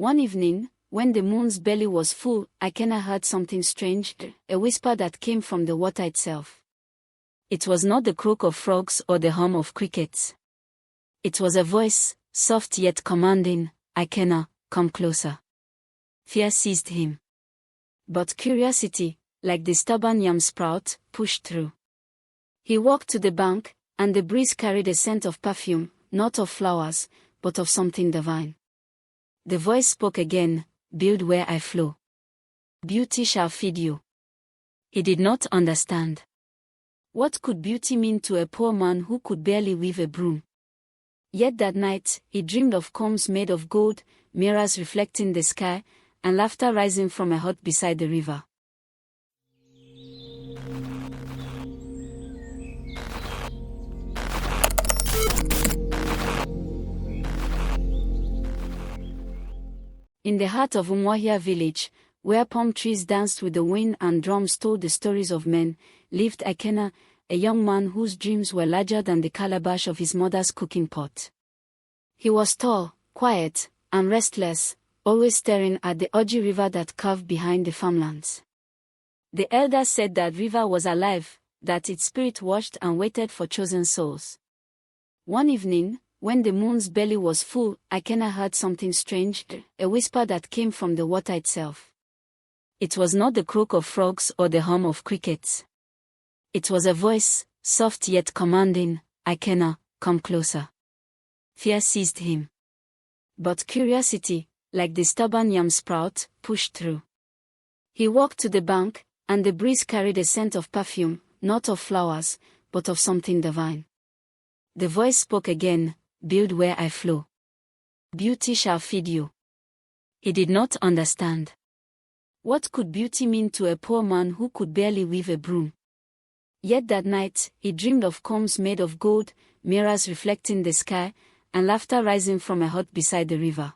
One evening, when the moon's belly was full, Ikenna heard something strange, a whisper that came from the water itself. It was not the croak of frogs or the hum of crickets. It was a voice, soft yet commanding, "Ikenna, come closer." Fear seized him. But curiosity, like the stubborn yam sprout, pushed through. He walked to the bank, and the breeze carried a scent of perfume, not of flowers, but of something divine. The voice spoke again, "Build where I flow. Beauty shall feed you." He did not understand. What could beauty mean to a poor man who could barely weave a broom? Yet that night, he dreamed of combs made of gold, mirrors reflecting the sky, and laughter rising from a hut beside the river. In the heart of Umuahia village, where palm trees danced with the wind and drums told the stories of men, lived Ikenna, a young man whose dreams were larger than the calabash of his mother's cooking pot. He was tall, quiet, and restless, always staring at the Oji River that curved behind the farmlands. The elders said that river was alive, that its spirit watched and waited for chosen souls. One evening, when the moon's belly was full, Ikenna heard something strange, a whisper that came from the water itself. It was not the croak of frogs or the hum of crickets. It was a voice, soft yet commanding, "Ikenna, come closer." Fear seized him. But curiosity, like the stubborn yam sprout, pushed through. He walked to the bank, and the breeze carried a scent of perfume, not of flowers, but of something divine. The voice spoke again, "Build where I flow. Beauty shall feed you." He did not understand. What could beauty mean to a poor man who could barely weave a broom? Yet that night, he dreamed of combs made of gold, mirrors reflecting the sky, and laughter rising from a hut beside the river.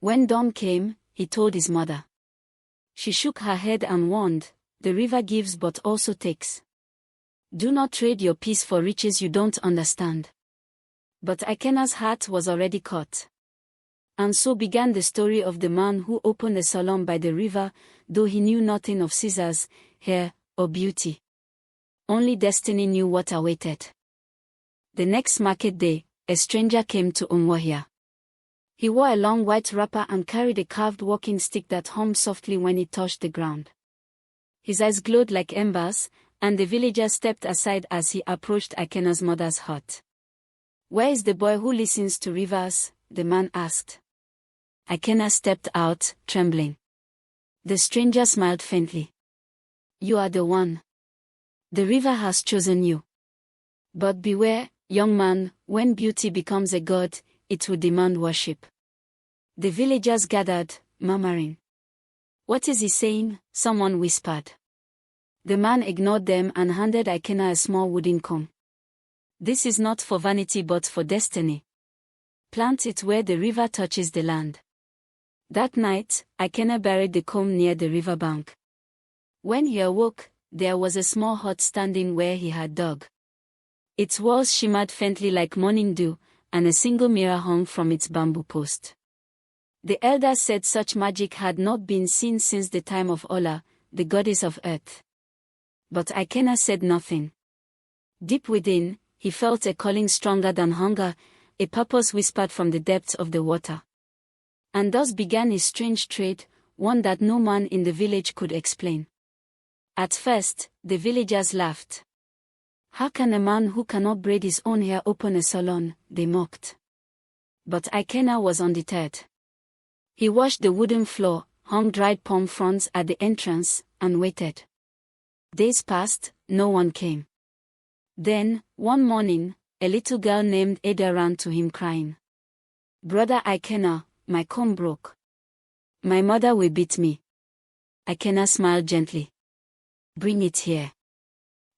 When dawn came, he told his mother. She shook her head and warned, "The river gives but also takes. Do not trade your peace for riches you don't understand." But Ikenna's heart was already caught. And so began the story of the man who opened a salon by the river, though he knew nothing of scissors, hair, or beauty. Only destiny knew what awaited. The next market day, a stranger came to Umuahia. He wore a long white wrapper and carried a carved walking stick that hummed softly when it touched the ground. His eyes glowed like embers, and the villagers stepped aside as he approached Ikenna's mother's hut. "Where is the boy who listens to rivers?" the man asked. Ikenna stepped out, trembling. The stranger smiled faintly. "You are the one. The river has chosen you. But beware, young man, when beauty becomes a god, it will demand worship." The villagers gathered, murmuring. "What is he saying?" someone whispered. The man ignored them and handed Ikenna a small wooden comb. "This is not for vanity but for destiny. Plant it where the river touches the land." That night, Ikenna buried the comb near the riverbank. When he awoke, there was a small hut standing where he had dug. Its walls shimmered faintly like morning dew, and a single mirror hung from its bamboo post. The elders said such magic had not been seen since the time of Ola, the goddess of earth. But Ikenna said nothing. Deep within, he felt a calling stronger than hunger, a purpose whispered from the depths of the water. And thus began his strange trade, one that no man in the village could explain. At first, the villagers laughed. "How can a man who cannot braid his own hair open a salon?" they mocked. But Ikenna was undeterred. He washed the wooden floor, hung dried palm fronds at the entrance, and waited. Days passed, no one came. Then, one morning, a little girl named Ada ran to him crying. "Brother Ikenna, my comb broke. My mother will beat me." Ikenna smiled gently. "Bring it here."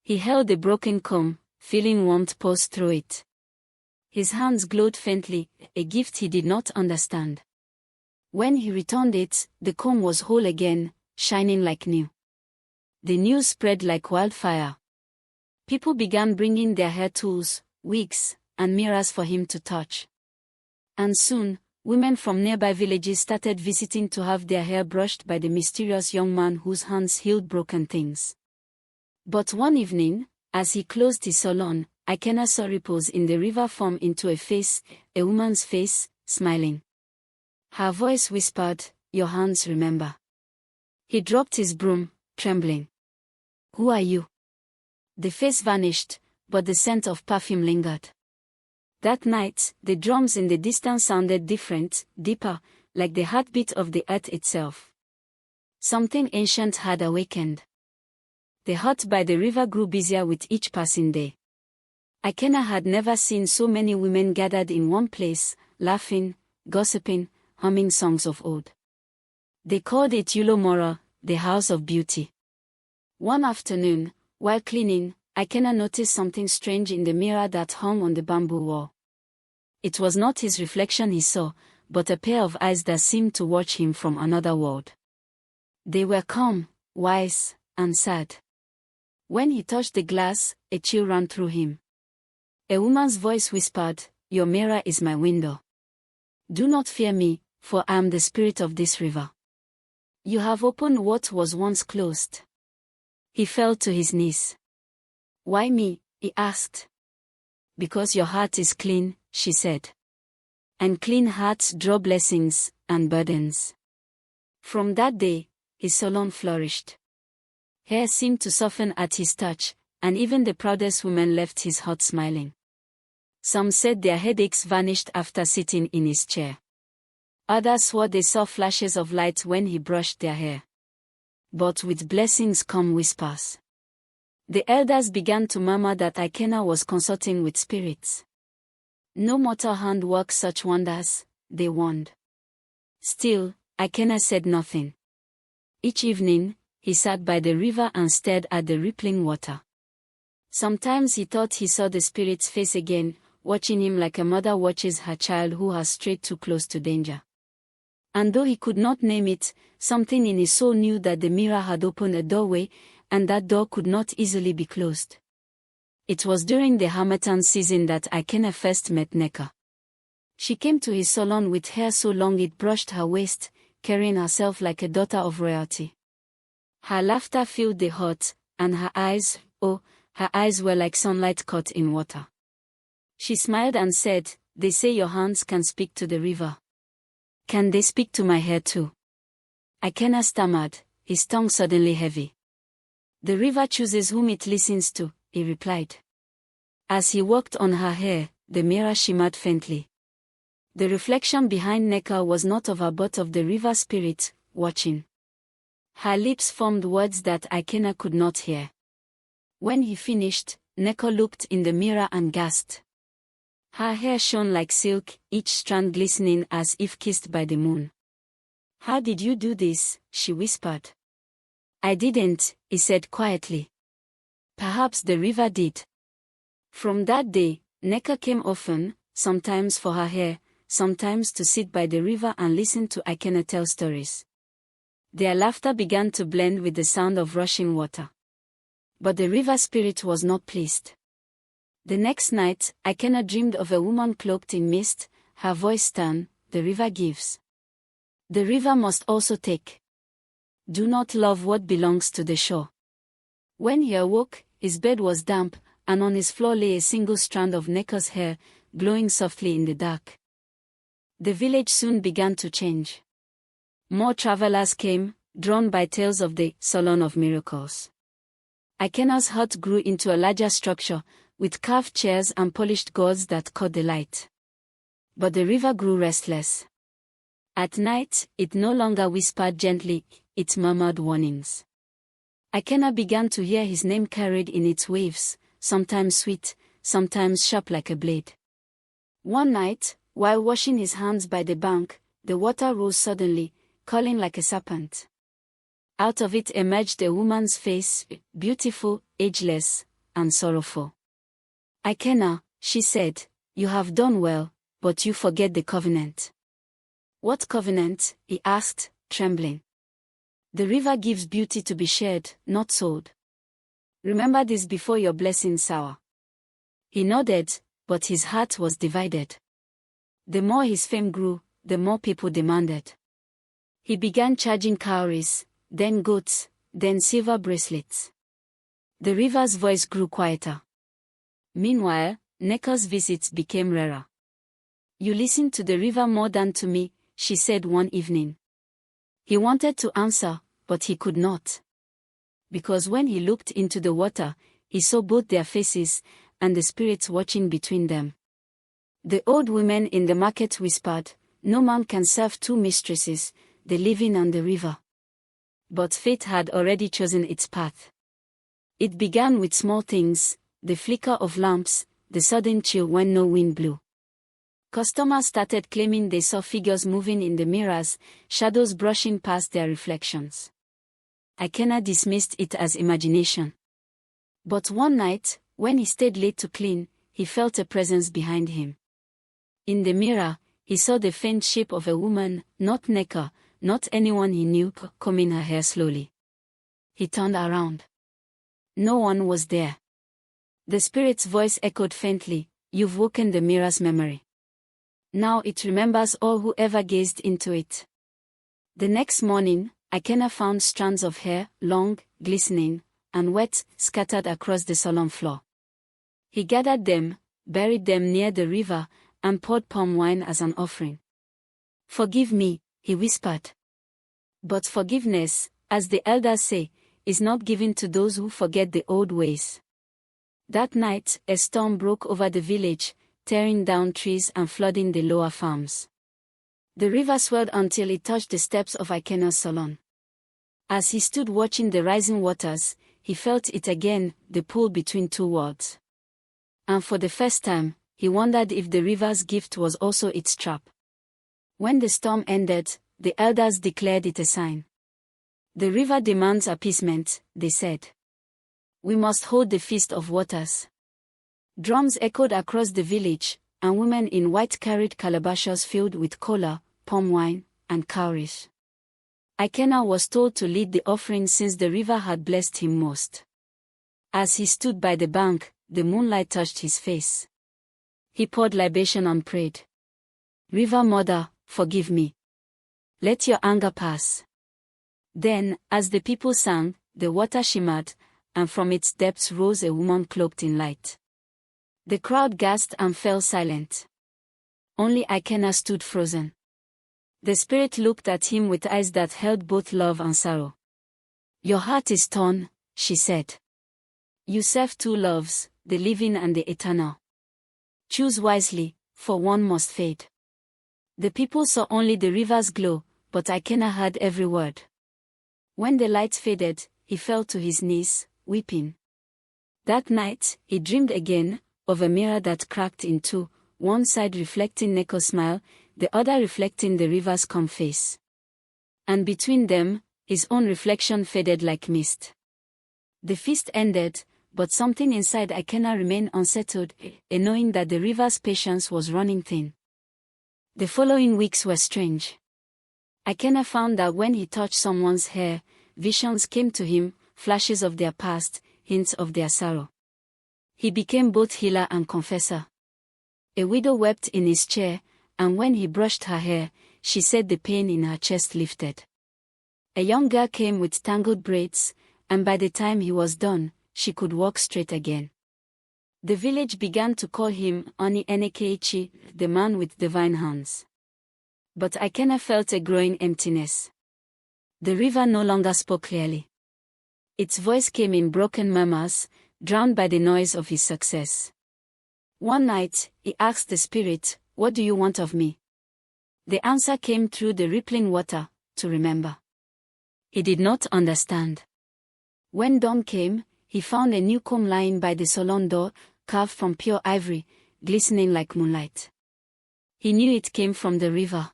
He held the broken comb, feeling warmth pulse through it. His hands glowed faintly, a gift he did not understand. When he returned it, the comb was whole again, shining like new. The news spread like wildfire. People began bringing their hair tools, wigs, and mirrors for him to touch. And soon, women from nearby villages started visiting to have their hair brushed by the mysterious young man whose hands healed broken things. But one evening, as he closed his salon, Ikenna saw ripples in the river form into a woman's face, smiling. Her voice whispered, "Your hands remember." He dropped his broom, trembling. "Who are you?" The face vanished, but the scent of perfume lingered. That night, the drums in the distance sounded different, deeper, like the heartbeat of the earth itself. Something ancient had awakened. The hut by the river grew busier with each passing day. Ikenna had never seen so many women gathered in one place, laughing, gossiping, humming songs of old. They called it Ulomora, the house of beauty. One afternoon, while cleaning, Ikenna noticed something strange in the mirror that hung on the bamboo wall. It was not his reflection he saw, but a pair of eyes that seemed to watch him from another world. They were calm, wise, and sad. When he touched the glass, a chill ran through him. A woman's voice whispered, "Your mirror is my window. Do not fear me, for I am the spirit of this river. You have opened what was once closed." He fell to his knees. "Why me?" he asked. "Because your heart is clean," she said. "And clean hearts draw blessings and burdens." From that day, his salon flourished. Hair seemed to soften at his touch, and even the proudest women left his hut smiling. Some said their headaches vanished after sitting in his chair. Others swore they saw flashes of light when he brushed their hair. But with blessings come whispers. The elders began to murmur that Ikenna was consulting with spirits. No mortal hand works such wonders, they warned. Still, Ikenna said nothing. Each evening, he sat by the river and stared at the rippling water. Sometimes he thought he saw the spirit's face again, watching him like a mother watches her child who has strayed too close to danger. And though he could not name it, something in his soul knew that the mirror had opened a doorway, and that door could not easily be closed. It was during the harmattan season that Ikenna first met Nneka. She came to his salon with hair so long it brushed her waist, carrying herself like a daughter of royalty. Her laughter filled the hut, and her eyes were like sunlight caught in water. She smiled and said, "They say your hands can speak to the river. Can they speak to my hair too?" Ikenna stammered, his tongue suddenly heavy. "The river chooses whom it listens to," he replied. As he worked on her hair, the mirror shimmered faintly. The reflection behind Nneka was not of her but of the river spirit, watching. Her lips formed words that Ikenna could not hear. When he finished, Nneka looked in the mirror and gasped. Her hair shone like silk, each strand glistening as if kissed by the moon. "How did you do this?" she whispered. "I didn't," he said quietly. "Perhaps the river did." From that day, Nneka came often, sometimes for her hair, sometimes to sit by the river and listen to Ikenna tell stories. Their laughter began to blend with the sound of rushing water. But the river spirit was not pleased. The next night, Ikenna dreamed of a woman cloaked in mist, her voice stern, "The river gives. The river must also take. Do not love what belongs to the shore." When he awoke, his bed was damp, and on his floor lay a single strand of Nneka's hair, glowing softly in the dark. The village soon began to change. More travelers came, drawn by tales of the Salon of Miracles. Ikenna's hut grew into a larger structure, with carved chairs and polished gourds that caught the light. But the river grew restless. At night, it no longer whispered gently, it murmured warnings. Ikenna began to hear his name carried in its waves, sometimes sweet, sometimes sharp like a blade. One night, while washing his hands by the bank, the water rose suddenly, calling like a serpent. Out of it emerged a woman's face, beautiful, ageless, and sorrowful. "Ikenna," she said, "you have done well, but you forget the covenant." "What covenant?" he asked, trembling. "The river gives beauty to be shared, not sold. Remember this before your blessings sour." He nodded, but his heart was divided. The more his fame grew, the more people demanded. He began charging cowries, then goats, then silver bracelets. The river's voice grew quieter. Meanwhile, Neko's visits became rarer. "You listen to the river more than to me," she said one evening. He wanted to answer, but he could not. Because when he looked into the water, he saw both their faces, and the spirits watching between them. The old women in the market whispered, "No man can serve two mistresses, the living and the river." But fate had already chosen its path. It began with small things, the flicker of lamps, the sudden chill when no wind blew. Customers started claiming they saw figures moving in the mirrors, shadows brushing past their reflections. Ikenna dismissed it as imagination. But one night, when he stayed late to clean, he felt a presence behind him. In the mirror, he saw the faint shape of a woman, not Neko, not anyone he knew, combing her hair slowly. He turned around. No one was there. The spirit's voice echoed faintly, "You've woken the mirror's memory. Now it remembers all who ever gazed into it." The next morning, Ikenna found strands of hair, long, glistening, and wet, scattered across the salon floor. He gathered them, buried them near the river, and poured palm wine as an offering. "Forgive me," he whispered. But forgiveness, as the elders say, is not given to those who forget the old ways. That night, a storm broke over the village, tearing down trees and flooding the lower farms. The river swelled until it touched the steps of Ikenna's salon. As he stood watching the rising waters, he felt it again, the pull between two worlds. And for the first time, he wondered if the river's gift was also its trap. When the storm ended, the elders declared it a sign. "The river demands appeasement," they said. "We must hold the Feast of Waters." Drums echoed across the village, and women in white carried calabashes filled with kola, palm wine, and cowries. Ikenna was told to lead the offering since the river had blessed him most. As he stood by the bank, the moonlight touched his face. He poured libation and prayed. "River Mother, forgive me. Let your anger pass." Then, as the people sang, the water shimmered, and from its depths rose a woman cloaked in light. The crowd gasped and fell silent. Only Ikenna stood frozen. The spirit looked at him with eyes that held both love and sorrow. "Your heart is torn," she said. "You serve two loves, the living and the eternal. Choose wisely, for one must fade." The people saw only the river's glow, but Ikenna heard every word. When the light faded, he fell to his knees, weeping. That night, he dreamed again, of a mirror that cracked in two, one side reflecting Neko's smile, the other reflecting the river's calm face. And between them, his own reflection faded like mist. The feast ended, but something inside Ikenna remained unsettled, a knowing that the river's patience was running thin. The following weeks were strange. Ikenna found that when he touched someone's hair, visions came to him, flashes of their past, hints of their sorrow. He became both healer and confessor. A widow wept in his chair, and when he brushed her hair, she said the pain in her chest lifted. A young girl came with tangled braids, and by the time he was done, she could walk straight again. The village began to call him Oni Enekeichi, the man with divine hands. But Ikenna felt a growing emptiness. The river no longer spoke clearly. Its voice came in broken murmurs, drowned by the noise of his success. One night, he asked the spirit, "What do you want of me?" The answer came through the rippling water, "To remember." He did not understand. When dawn came, he found a new comb lying by the salon door, carved from pure ivory, glistening like moonlight. He knew it came from the river.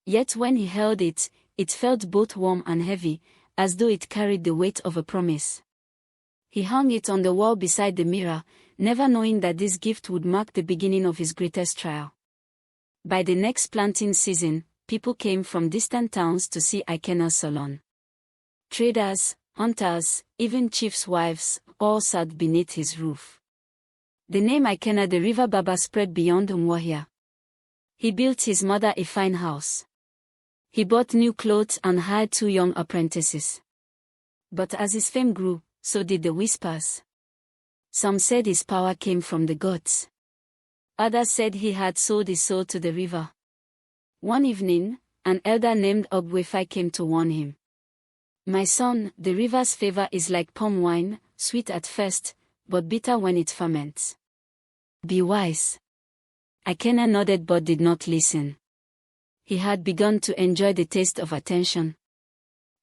Yet when he held it, it felt both warm and heavy, as though it carried the weight of a promise. He hung it on the wall beside the mirror, never knowing that this gift would mark the beginning of his greatest trial. By the next planting season, people came from distant towns to see Ikenna's salon. Traders, hunters, even chiefs' wives, all sat beneath his roof. The name Ikenna the River Baba spread beyond Umuahia. He built his mother a fine house. He bought new clothes and hired 2 young apprentices. But as his fame grew, so did the whispers. Some said his power came from the gods. Others said he had sold his soul to the river. One evening, an elder named Ogwefi came to warn him. "My son, the river's favor is like palm wine, sweet at first, but bitter when it ferments. Be wise." Ikenna nodded but did not listen. He had begun to enjoy the taste of attention.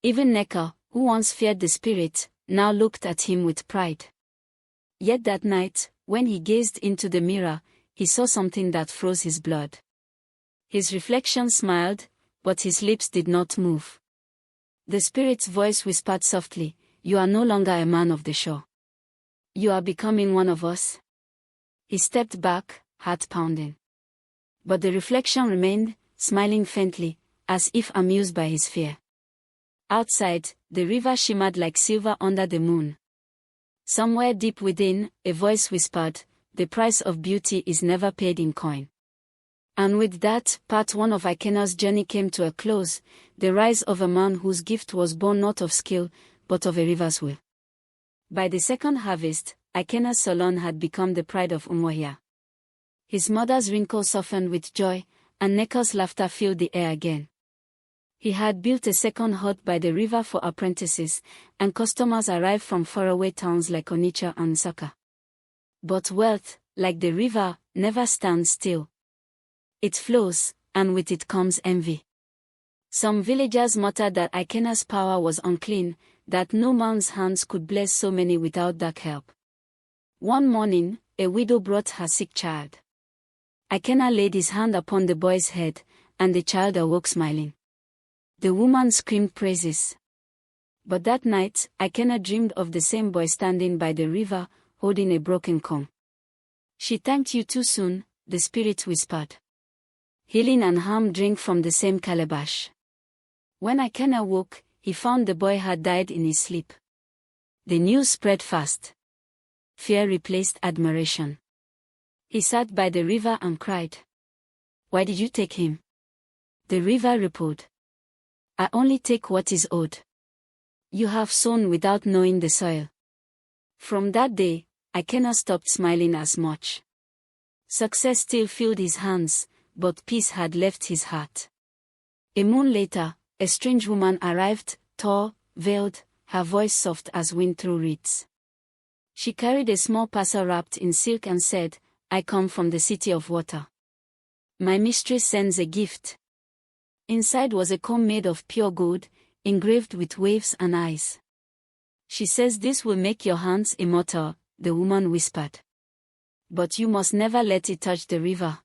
Even Neka, who once feared the spirit, now looked at him with pride. Yet that night, when he gazed into the mirror, he saw something that froze his blood. His reflection smiled, but his lips did not move. The spirit's voice whispered softly, "You are no longer a man of the shore. You are becoming one of us." He stepped back, heart pounding. But the reflection remained, smiling faintly, as if amused by his fear. Outside, the river shimmered like silver under the moon. Somewhere deep within, a voice whispered, "The price of beauty is never paid in coin." And with that, part 1 of Ikenna's journey came to a close, the rise of a man whose gift was born not of skill, but of a river's will. By the second harvest, Ikenna's Salon had become the pride of Umuahia. His mother's wrinkles softened with joy, and Neka's laughter filled the air again. He had built a second hut by the river for apprentices, and customers arrived from faraway towns like Onitsha and Nsukka. But wealth, like the river, never stands still. It flows, and with it comes envy. Some villagers muttered that Ikenna's power was unclean, that no man's hands could bless so many without dark help. One morning, a widow brought her sick child. Ikenna laid his hand upon the boy's head, and the child awoke smiling. The woman screamed praises. But that night, Ikenna dreamed of the same boy standing by the river, holding a broken comb. "She thanked you too soon," the spirit whispered. "Healing and harm drink from the same calabash." When Ikenna woke, he found the boy had died in his sleep. The news spread fast. Fear replaced admiration. He sat by the river and cried. "Why did you take him?" The river replied, "I only take what is owed. You have sown without knowing the soil." From that day, Ikenna stopped smiling as much. Success still filled his hands, but peace had left his heart. A moon later, a strange woman arrived, tall, veiled, her voice soft as wind through reeds. She carried a small parcel wrapped in silk and said, "I come from the city of water. My mistress sends a gift." Inside was a comb made of pure gold, engraved with waves and eyes. "She says this will make your hands immortal," the woman whispered. "But you must never let it touch the river."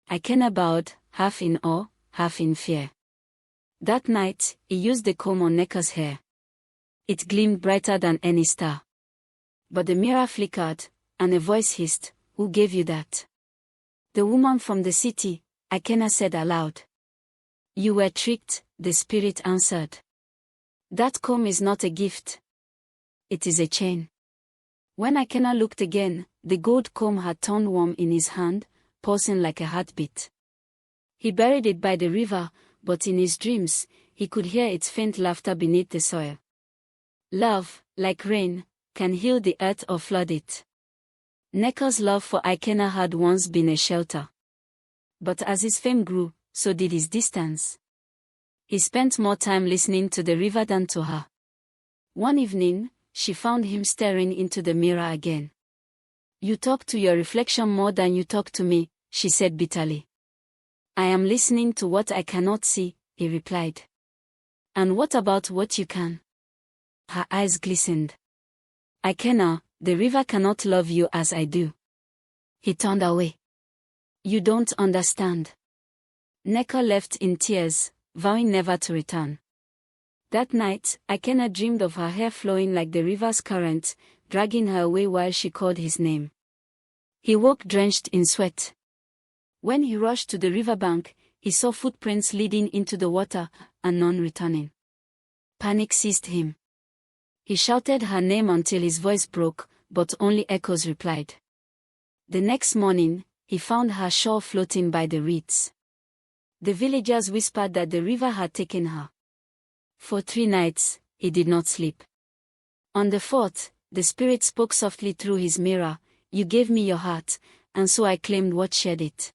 Ikenna bowed, half in awe, half in fear. That night, he used the comb on Neka's hair. It gleamed brighter than any star. But the mirror flickered, and a voice hissed, "Who gave you that?" "The woman from the city," Ikenna said aloud. "You were tricked," the spirit answered. "That comb is not a gift. It is a chain." When Ikenna looked again, the gold comb had turned warm in his hand, pulsing like a heartbeat. He buried it by the river, but in his dreams, he could hear its faint laughter beneath the soil. Love, like rain, can heal the earth or flood it. Neka's love for Ikenna had once been a shelter. But as his fame grew, so did his distance. He spent more time listening to the river than to her. One evening, she found him staring into the mirror again. "You talk to your reflection more than you talk to me," she said bitterly. "I am listening to what I cannot see," he replied. "And what about what you can?" Her eyes glistened. "Ikenna, the river cannot love you as I do." He turned away. "You don't understand." Neka left in tears, vowing never to return. That night, Ikenna dreamed of her hair flowing like the river's current, dragging her away while she called his name. He woke drenched in sweat. When he rushed to the riverbank, he saw footprints leading into the water, and none returning. Panic seized him. He shouted her name until his voice broke, but only echoes replied. The next morning, he found her shore floating by the reeds. The villagers whispered that the river had taken her. For 3 nights, he did not sleep. On the 4th, the spirit spoke softly through his mirror, "You gave me your heart, and so I claimed what shared it."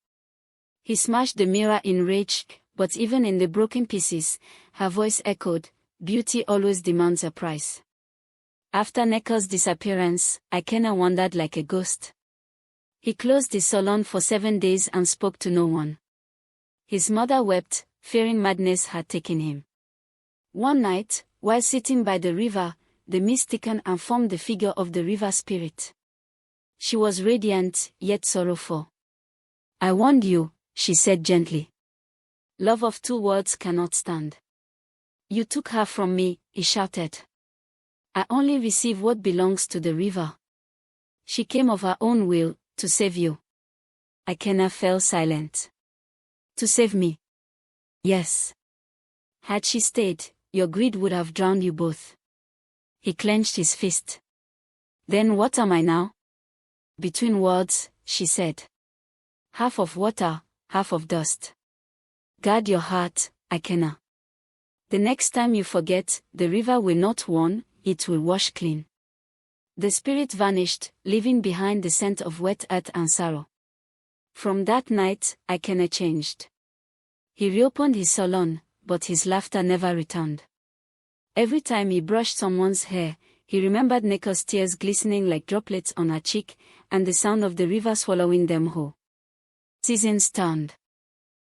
He smashed the mirror in rage, but even in the broken pieces, her voice echoed, "Beauty always demands a price." After Nneka's disappearance, Ikenna wandered like a ghost. He closed his salon for 7 days and spoke to no one. His mother wept, fearing madness had taken him. One night, while sitting by the river, the mist thickened and formed the figure of the river spirit. She was radiant, yet sorrowful. "I warned you," she said gently. "Love of 2 worlds cannot stand. You took her from me," he shouted. "I only receive what belongs to the river. She came of her own will, to save you." Ikenna fell silent. "To save me?" "Yes. Had she stayed, your greed would have drowned you both." He clenched his fist. "Then what am I now?" "Between worlds," she said. "Half of water, half of dust. Guard your heart, Ikenna. The next time you forget, the river will not warn, it will wash clean." The spirit vanished, leaving behind the scent of wet earth and sorrow. From that night, Ikenna changed. He reopened his salon, but his laughter never returned. Every time he brushed someone's hair, he remembered Nneka's tears glistening like droplets on her cheek, and the sound of the river swallowing them whole. Seasons turned.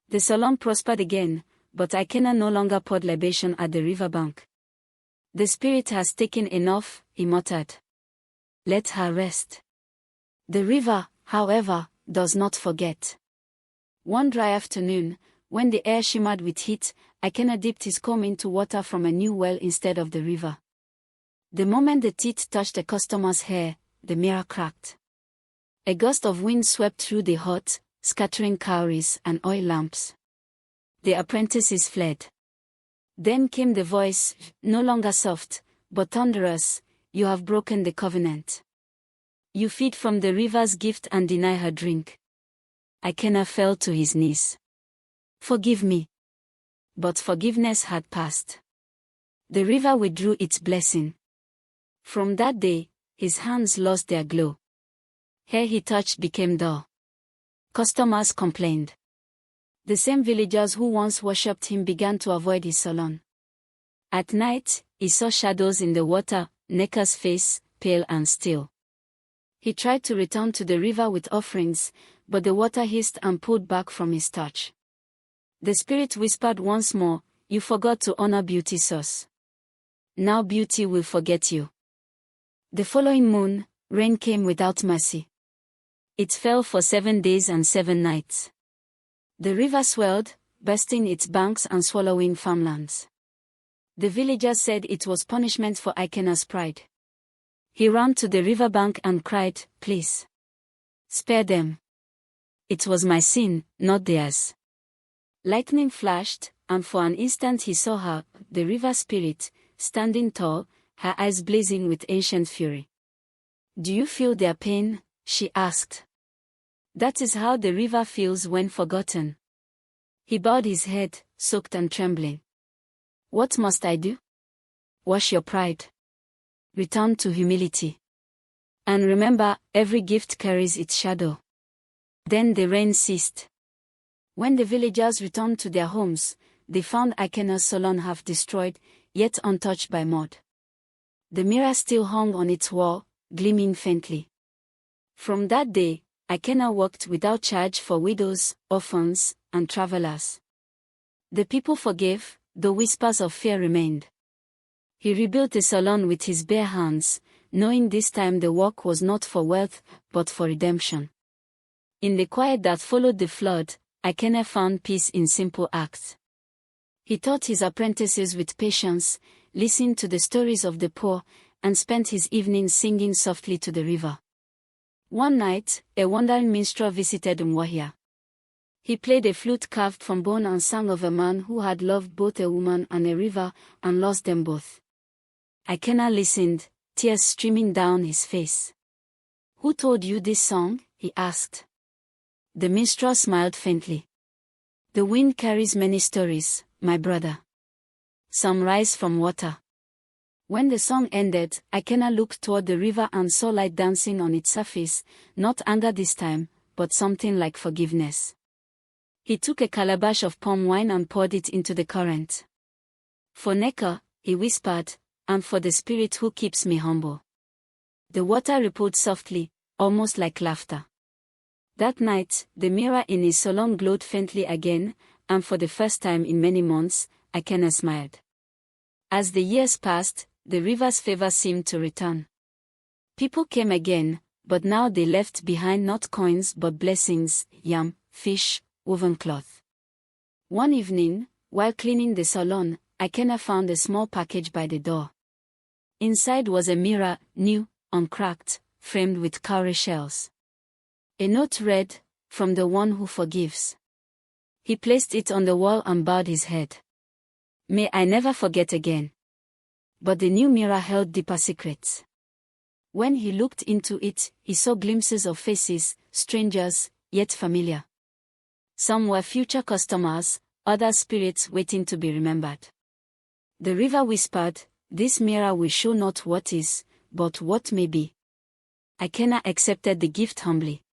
The salon prospered again, but Ikenna no longer poured libation at the riverbank. "The spirit has taken enough," he muttered. "Let her rest." The river, however, does not forget. One dry afternoon, when the air shimmered with heat, Ikenna dipped his comb into water from a new well instead of the river. The moment the teeth touched a customer's hair, the mirror cracked. A gust of wind swept through the hut, scattering cowries and oil lamps. The apprentices fled. Then came the voice, no longer soft, but thunderous, "You have broken the covenant. You feed from the river's gift and deny her drink." Ikenna fell to his knees. "Forgive me." But forgiveness had passed. The river withdrew its blessing. From that day, his hands lost their glow. Hair he touched became dull. Customers complained. The same villagers who once worshipped him began to avoid his salon. At night, he saw shadows in the water, Nneka's face, pale and still. He tried to return to the river with offerings, but the water hissed and pulled back from his touch. The spirit whispered once more, "You forgot to honor beauty's source. Now beauty will forget you." The following moon, rain came without mercy. It fell for 7 days and 7 nights. The river swelled, bursting its banks and swallowing farmlands. The villagers said it was punishment for Ikenna's pride. He ran to the riverbank and cried, "Please, spare them. It was my sin, not theirs." Lightning flashed, and for an instant he saw her, the river spirit, standing tall, her eyes blazing with ancient fury. "Do you feel their pain?" she asked. "That is how the river feels when forgotten." He bowed his head, soaked and trembling. "What must I do?" "Wash your pride. Return to humility. And remember, every gift carries its shadow." Then the rain ceased. When the villagers returned to their homes, they found Ikenna's salon half destroyed, yet untouched by mud. The mirror still hung on its wall, gleaming faintly. From that day, Ikenna worked without charge for widows, orphans, and travelers. The people forgave, though whispers of fear remained. He rebuilt the salon with his bare hands, knowing this time the work was not for wealth, but for redemption. In the quiet that followed the flood, Ikenna found peace in simple acts. He taught his apprentices with patience, listened to the stories of the poor, and spent his evenings singing softly to the river. One night, a wandering minstrel visited Umuahia. He played a flute carved from bone and sang of a man who had loved both a woman and a river, and lost them both. Ikenna listened, tears streaming down his face. "Who told you this song?" he asked. The minstrel smiled faintly. The wind carries many stories, my brother. Some rise from water. When the song ended, Ikenna looked toward the river and saw light dancing on its surface, not anger this time, but something like forgiveness. He took a calabash of palm wine and poured it into the current. For Neka, he whispered, and for the spirit who keeps me humble. The water rippled softly, almost like laughter. That night, the mirror in his salon glowed faintly again, and for the first time in many months, Ikenna smiled. As the years passed, the river's favor seemed to return. People came again, but now they left behind not coins but blessings, yam, fish, woven cloth. One evening, while cleaning the salon, Ikenna found a small package by the door. Inside was a mirror, new, uncracked, framed with cowrie shells. A note read, "From the one who forgives." He placed it on the wall and bowed his head. "May I never forget again." But the new mirror held deeper secrets. When he looked into it, he saw glimpses of faces, strangers, yet familiar. Some were future customers, others spirits waiting to be remembered. The river whispered, "This mirror will show not what is, but what may be." Ikenna accepted the gift humbly.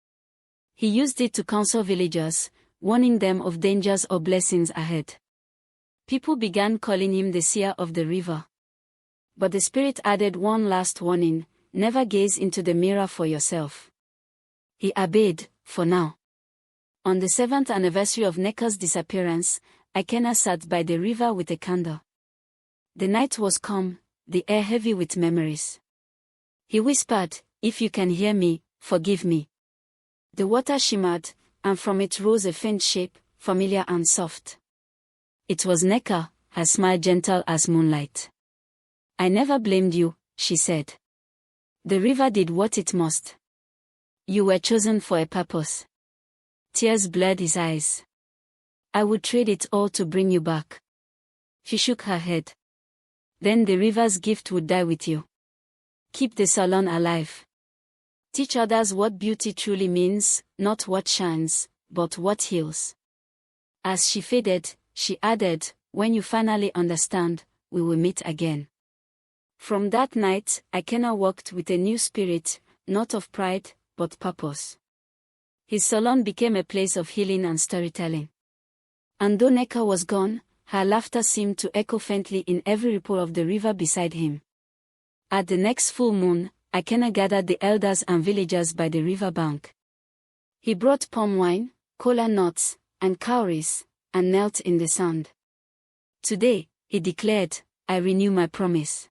He used it to counsel villagers, warning them of dangers or blessings ahead. People began calling him the seer of the river. But the spirit added one last warning: never gaze into the mirror for yourself. He obeyed, for now. On the 7th anniversary of Neka's disappearance, Ikenna sat by the river with a candle. The night was calm, the air heavy with memories. He whispered, "If you can hear me, forgive me." The water shimmered, and from it rose a faint shape, familiar and soft. It was Neka, her smile gentle as moonlight. "I never blamed you," she said. "The river did what it must. You were chosen for a purpose." Tears blurred his eyes. "I would trade it all to bring you back." She shook her head. "Then the river's gift would die with you. Keep the salon alive. Teach others what beauty truly means, not what shines, but what heals." As she faded, she added, "When you finally understand, we will meet again." From that night, Ikenna walked with a new spirit, not of pride, but purpose. His salon became a place of healing and storytelling. And though Neka was gone, her laughter seemed to echo faintly in every ripple of the river beside him. At the next full moon, Ikenna gathered the elders and villagers by the river bank. He brought palm wine, kola nuts, and cowries, and knelt in the sand. "Today," he declared, "I renew my promise.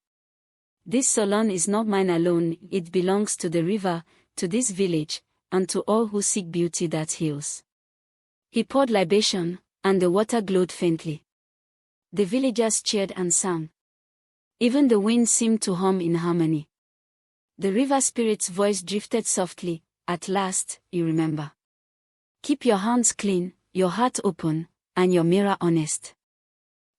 This salon is not mine alone, it belongs to the river, to this village, and to all who seek beauty that heals." He poured libation, and the water glowed faintly. The villagers cheered and sang. Even the wind seemed to hum in harmony. The river spirit's voice drifted softly, "At last, you remember. Keep your hands clean, your heart open, and your mirror honest."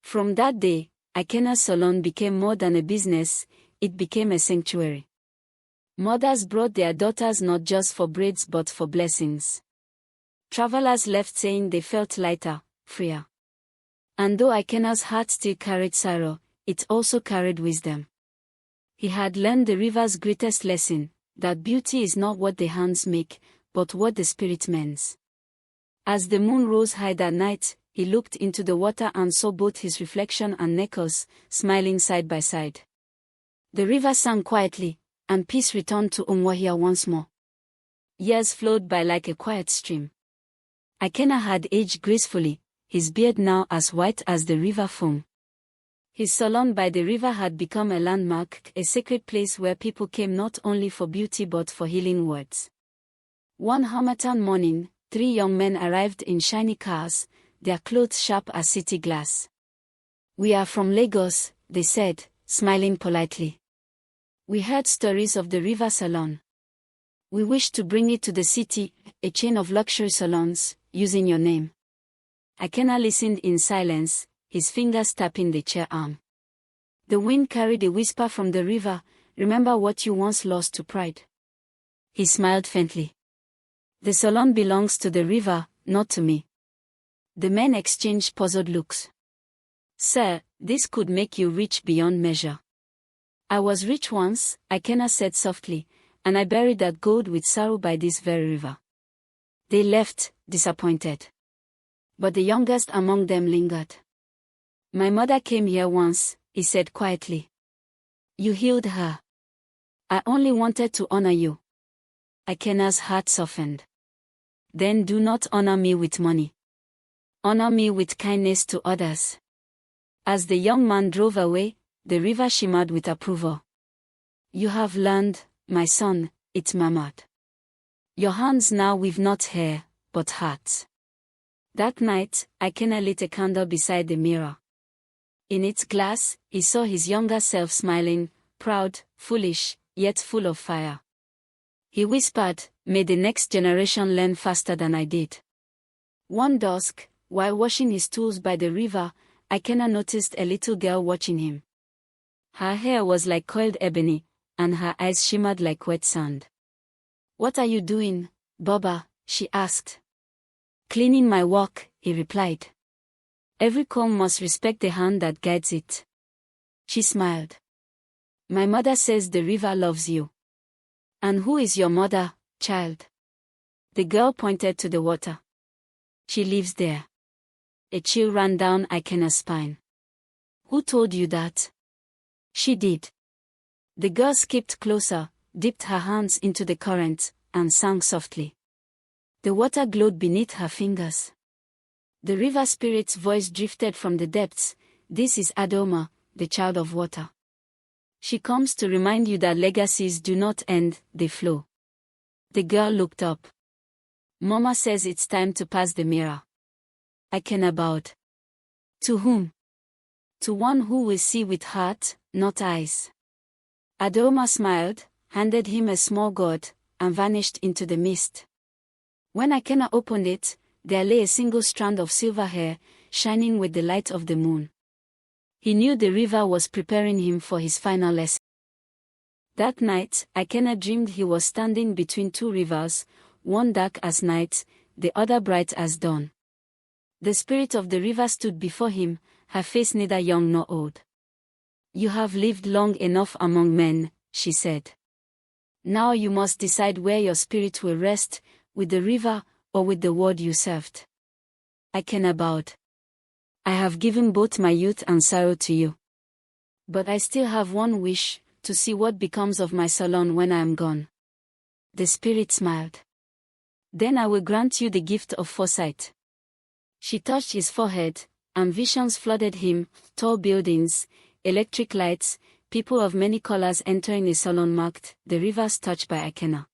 From that day, Ikenna's salon became more than a business, it became a sanctuary. Mothers brought their daughters not just for braids but for blessings. Travelers left saying they felt lighter, freer. And though Ikenna's heart still carried sorrow, it also carried wisdom. He had learned the river's greatest lesson, that beauty is not what the hands make, but what the spirit mends. As the moon rose high that night, he looked into the water and saw both his reflection and Neka's, smiling side by side. The river sang quietly, and peace returned to Umuahia once more. Years flowed by like a quiet stream. Ikenna had aged gracefully, his beard now as white as the river foam. His salon by the river had become a landmark, a sacred place where people came not only for beauty but for healing words. One Harmattan morning, 3 young men arrived in shiny cars, their clothes sharp as city glass. "We are from Lagos," they said, smiling politely. "We heard stories of the river salon. We wish to bring it to the city, a chain of luxury salons, using your name." Ikenna listened in silence, his fingers tapping the chair arm. The wind carried a whisper from the river, "Remember what you once lost to pride." He smiled faintly. The Salon belongs to the river, not to me. The men exchanged puzzled looks. Sir, this could make you rich beyond measure. I was rich once, Ikenna said softly, and I buried that gold with sorrow by this very river. They left, disappointed. But the youngest among them lingered. My mother came here once, he said quietly. You healed her. I only wanted to honor you. Ikenna's heart softened. Then do not honor me with money. Honor me with kindness to others. As the young man drove away, the river shimmered with approval. You have learned, my son, it murmured. Your hands now weave not hair, but hearts. That night, Ikenna lit a candle beside the mirror. In its glass, he saw his younger self smiling, proud, foolish, yet full of fire. He whispered, may the next generation learn faster than I did. One dusk, while washing his tools by the river, Ikenna noticed a little girl watching him. Her hair was like coiled ebony, and her eyes shimmered like wet sand. What are you doing, Baba? She asked. Cleaning my work, he replied. Every comb must respect the hand that guides it. She smiled. My mother says the river loves you. And who is your mother, child? The girl pointed to the water. She lives there. A chill ran down Ikenna's spine. Who told you that? She did. The girl skipped closer, dipped her hands into the current, and sang softly. The water glowed beneath her fingers. The river spirit's voice drifted from the depths. This is Adoma, the child of water. She comes to remind you that legacies do not end, they flow. The girl looked up. Mama says it's time to pass the mirror. Ikenna bowed. To whom? To one who will see with heart, not eyes. Adoma smiled, handed him a small gourd, and vanished into the mist. When Ikenna opened it, there lay a single strand of silver hair, shining with the light of the moon. He knew the river was preparing him for his final lesson. That night, Ikenna dreamed he was standing between two rivers, one dark as night, the other bright as dawn. The spirit of the river stood before him, her face neither young nor old. You have lived long enough among men, she said. Now you must decide where your spirit will rest, with the river, or with the word you served. Ikenna bowed. I have given both my youth and sorrow to you. But I still have one wish, to see what becomes of my Salon when I am gone. The spirit smiled. Then I will grant you the gift of foresight. She touched his forehead, and visions flooded him, tall buildings, electric lights, people of many colors entering a salon marked, the rivers touched by Ikenna.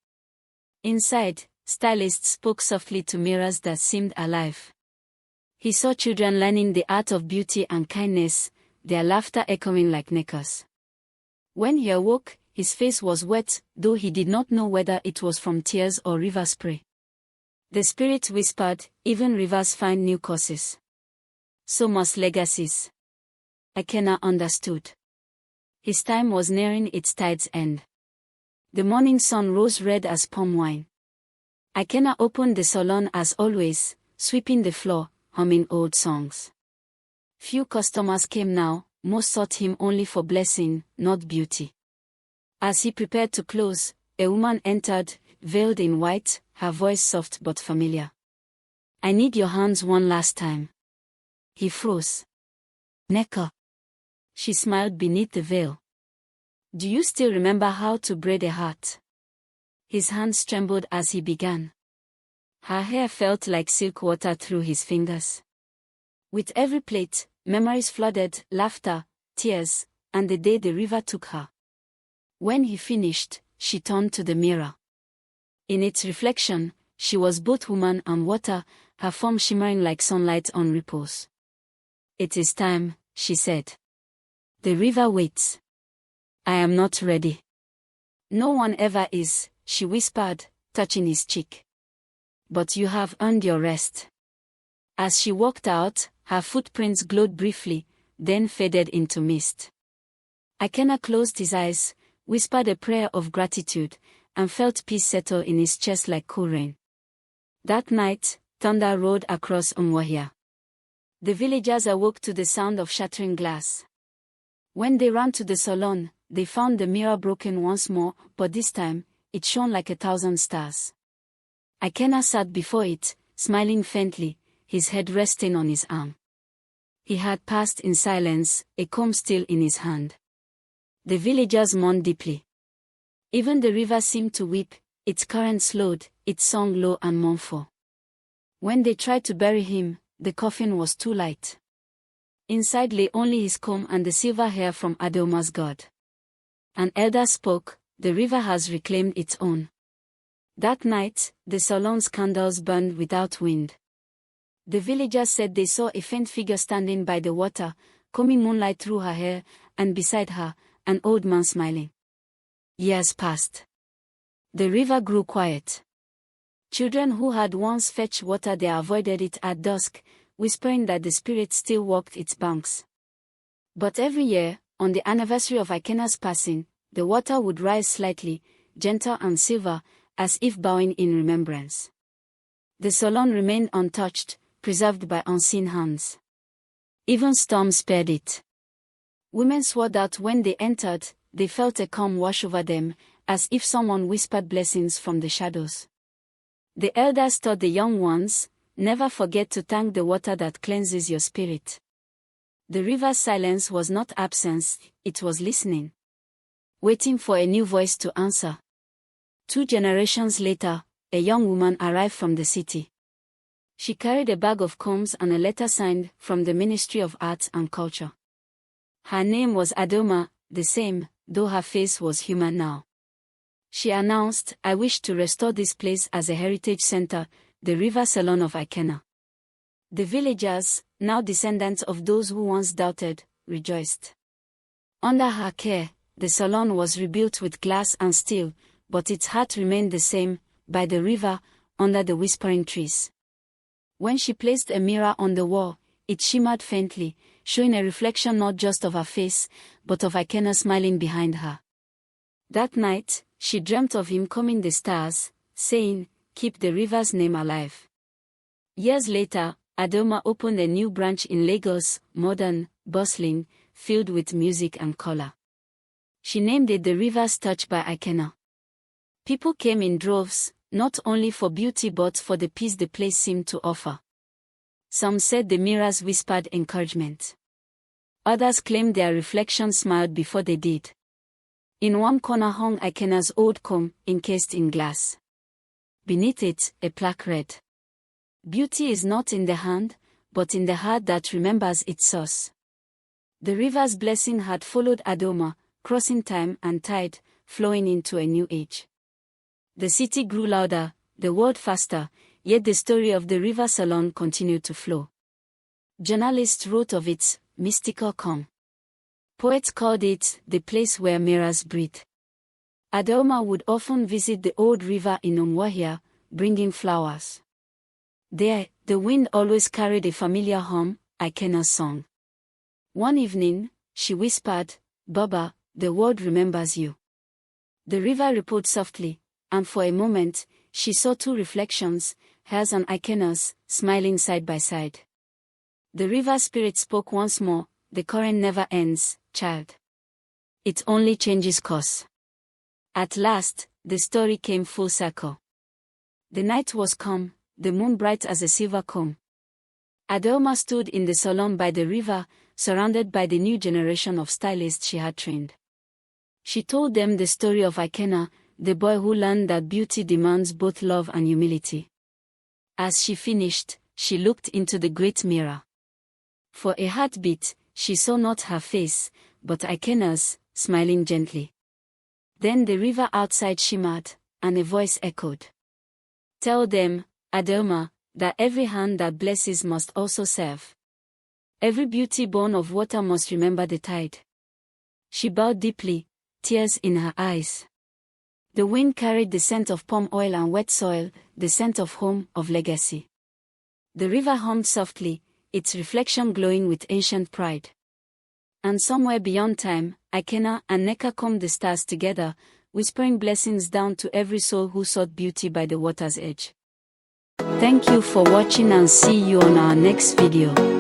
Inside, stylists spoke softly to mirrors that seemed alive. He saw children learning the art of beauty and kindness, their laughter echoing like echoes. When he awoke, his face was wet, though he did not know whether it was from tears or river spray. The spirit whispered, even rivers find new courses. So must legacies. Ikenna understood. His time was nearing its tide's end. The morning sun rose red as palm wine. Ikenna opened the salon as always, sweeping the floor, humming old songs. Few customers came now, most sought him only for blessing, not beauty. As he prepared to close, a woman entered, veiled in white, her voice soft but familiar. I need your hands one last time. He froze. Neko. She smiled beneath the veil. Do you still remember how to braid a hat? His hands trembled as he began. Her hair felt like silk water through his fingers. With every plait, memories flooded, laughter, tears, and the day the river took her. When he finished, she turned to the mirror. In its reflection, she was both woman and water, her form shimmering like sunlight on ripples. It is time, she said. The river waits. I am not ready. No one ever is, she whispered, touching his cheek. But you have earned your rest. As she walked out, her footprints glowed briefly, then faded into mist. Ikenna closed his eyes, whispered a prayer of gratitude, and felt peace settle in his chest like cool rain. That night, thunder roared across Umuahia. The villagers awoke to the sound of shattering glass. When they ran to the salon, they found the mirror broken once more, but this time, it shone like 1,000 stars. Ikenna sat before it, smiling faintly, his head resting on his arm. He had passed in silence, a comb still in his hand. The villagers mourned deeply. Even the river seemed to weep, its current slowed, its song low and mournful. When they tried to bury him, the coffin was too light. Inside lay only his comb and the silver hair from Adoma's god. An elder spoke, "The river has reclaimed its own." That night, the salon's candles burned without wind. The villagers said they saw a faint figure standing by the water, combing moonlight through her hair, and beside her, an old man smiling. Years passed. The river grew quiet. Children who had once fetched water there avoided it at dusk, whispering that the spirit still walked its banks. But every year, on the anniversary of Ikenna's passing, the water would rise slightly, gentle and silver, as if bowing in remembrance. The Salon remained untouched, preserved by unseen hands. Even storms spared it. Women swore that when they entered, they felt a calm wash over them, as if someone whispered blessings from the shadows. The elders taught the young ones, "Never forget to thank the water that cleanses your spirit." The river's silence was not absence, it was listening. Waiting for a new voice to answer. 2 generations later, a young woman arrived from the city. She carried a bag of combs and a letter signed from the Ministry of Arts and Culture. Her name was Adoma, the same, though her face was human now. She announced, "I wish to restore this place as a heritage center, the River Salon of Ikenna." The villagers, now descendants of those who once doubted, rejoiced. Under her care, the salon was rebuilt with glass and steel, but its heart remained the same, by the river, under the whispering trees. When she placed a mirror on the wall, it shimmered faintly, showing a reflection not just of her face, but of Ikenna smiling behind her. That night, she dreamt of him combing the stars, saying, "Keep the river's name alive." Years later, Adoma opened a new branch in Lagos, modern, bustling, filled with music and color. She named it the River's Touch by Ikenna. People came in droves, not only for beauty but for the peace the place seemed to offer. Some said the mirrors whispered encouragement. Others claimed their reflections smiled before they did. In one corner hung Ikenna's old comb, encased in glass. Beneath it, a plaque read, "Beauty is not in the hand, but in the heart that remembers its source." The river's blessing had followed Adoma, crossing time and tide, flowing into a new age. The city grew louder, the world faster, yet the story of the River Salon continued to flow. Journalists wrote of its mystical calm. Poets called it the place where mirrors breathe. Adoma would often visit the old river in Umuahia, bringing flowers. There, the wind always carried a familiar hum, Ikenna's song. One evening, she whispered, "Baba, the world remembers you." The river rippled softly, and for a moment, she saw 2 reflections, hers and Ikenna's, smiling side by side. The river spirit spoke once more, "The current never ends, child. It only changes course." At last, the story came full circle. The night was calm, the moon bright as a silver comb. Adoma stood in the salon by the river, surrounded by the new generation of stylists she had trained. She told them the story of Ikenna, the boy who learned that beauty demands both love and humility. As she finished, she looked into the great mirror. For a heartbeat, she saw not her face, but Ikenna's, smiling gently. Then the river outside shimmered, and a voice echoed, "Tell them, Adoma, that every hand that blesses must also serve. Every beauty born of water must remember the tide." She bowed deeply, tears in her eyes. The wind carried the scent of palm oil and wet soil, the scent of home, of legacy. The river hummed softly, its reflection glowing with ancient pride. And somewhere beyond time, Ikenna and Neka combed the stars together, whispering blessings down to every soul who sought beauty by the water's edge. Thank you for watching and see you on our next video.